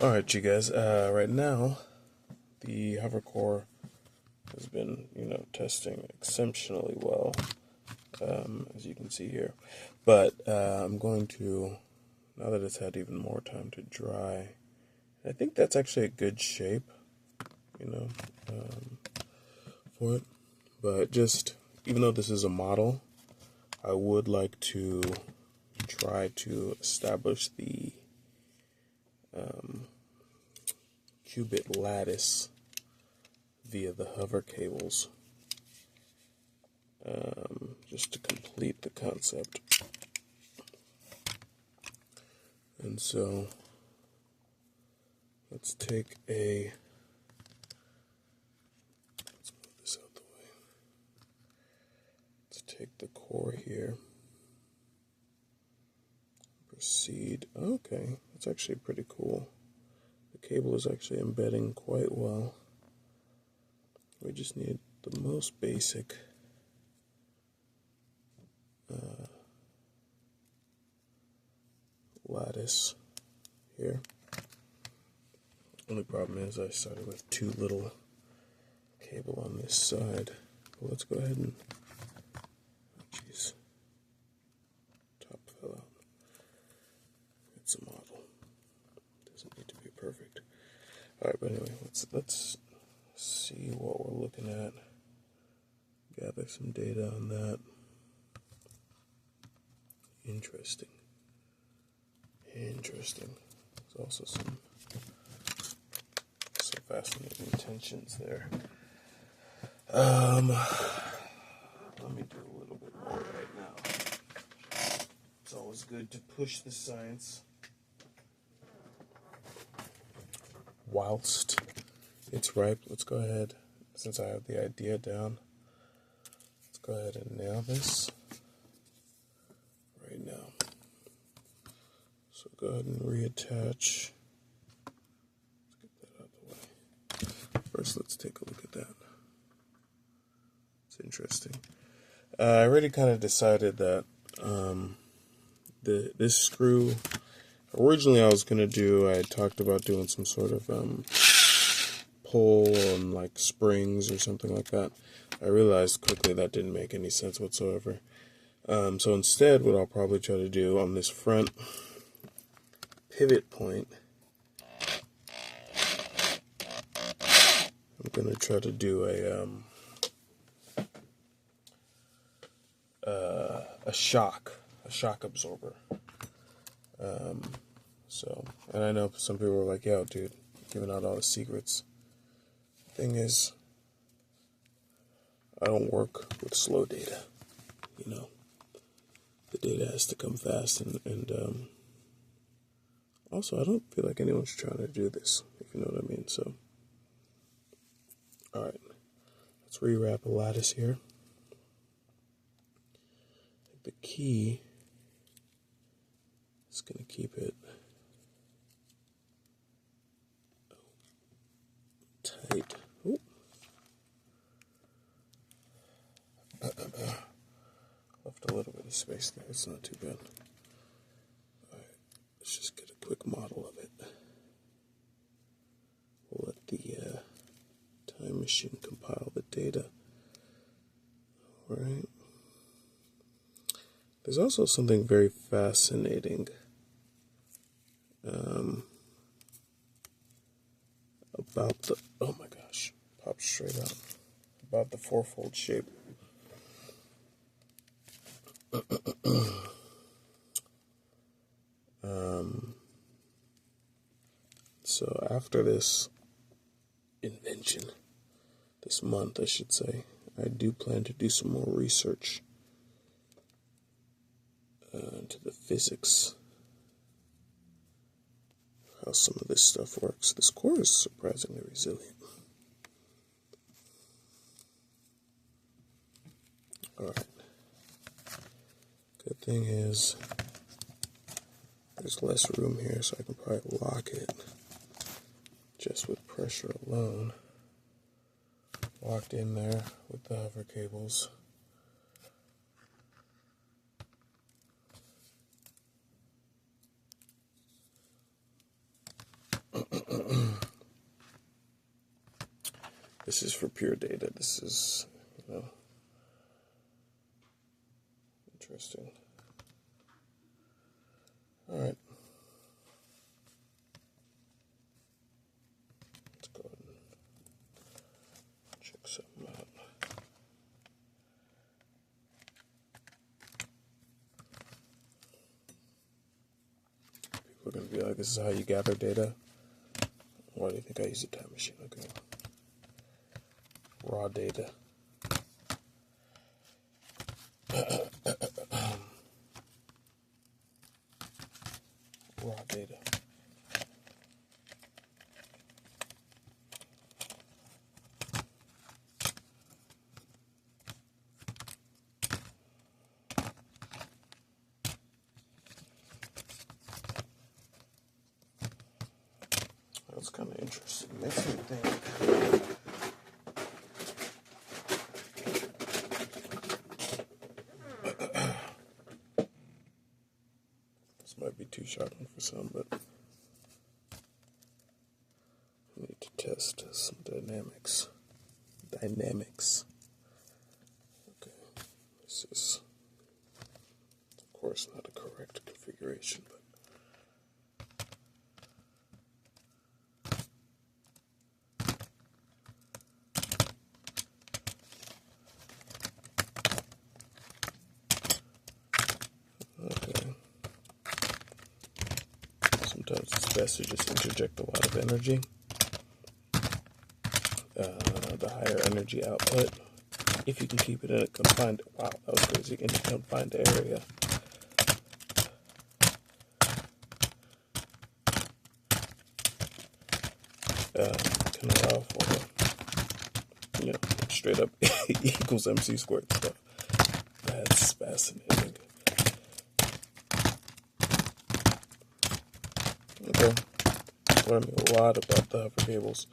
Alright, you guys, right now, the hover core has been, testing exceptionally well, as you can see here. But I'm going to, now that it's had even more time to dry, I think that's actually a good shape, for it. But just, even though this is a model, I would like to try to establish the qubit lattice via the hover cables, just to complete the concept. And so let's move this out the way. Let's take the core here, proceed. Okay, that's actually pretty cool. The cable is actually embedding quite well. We just need the most basic lattice here. Only problem is I started with too little cable on this side. But let's go ahead and, top fell out. It's a model. Doesn't need to be perfect. Alright, but anyway, let's see what we're looking at. Gather some data on that. Interesting. There's also some fascinating tensions there. Let me do a little bit more right now. It's always good to push the science whilst it's ripe. Let's go ahead, since I have the idea down, let's go ahead and nail this right now. So go ahead and reattach. Let's get that out of the way. First, let's take a look at that. It's interesting. I already kind of decided that this screw, originally I had talked about doing some sort of pull on like springs or something like that. I realized quickly that didn't make any sense whatsoever. So instead, what I'll probably try to do on this front pivot point, I'm going to try to do a shock absorber. And I know some people are like, yo, dude, giving out all the secrets. Thing is, I don't work with slow data, The data has to come fast, and also, I don't feel like anyone's trying to do this, if you know what I mean. So, alright, let's rewrap a lattice here. I think the key is going to keep it tight. Ooh. Left a little bit of space there, it's not too bad. Alright, let's just get a quick model of it. We'll let the time machine compile the data. Alright. There's also something very fascinating about the, oh my gosh, popped straight out, about the fourfold shape. So after this invention, this month I should say, I do plan to do some more research into the physics, how some of this stuff works. This core is surprisingly resilient. Alright. Good thing is, there's less room here, so I can probably lock it just with pressure alone. Locked in there with the hover cables. This is for pure data. This is, interesting. All right. Let's go ahead and check something out. People are going to be like, this is how you gather data? Why do you think I use a time machine? Okay. Raw data. Raw data. That's kind of interesting. Makes me think. This might be too shocking for some, but I need to test some dynamics. Okay, this is, of course, not a correct configuration, but okay. Sometimes it's best to just interject a lot of energy. The higher energy output, if you can keep it in a confined, wow, that was crazy, in a confined area. Can allow for, straight up equals MC squared stuff. That's fascinating. Okay, learning a lot about the hover cables.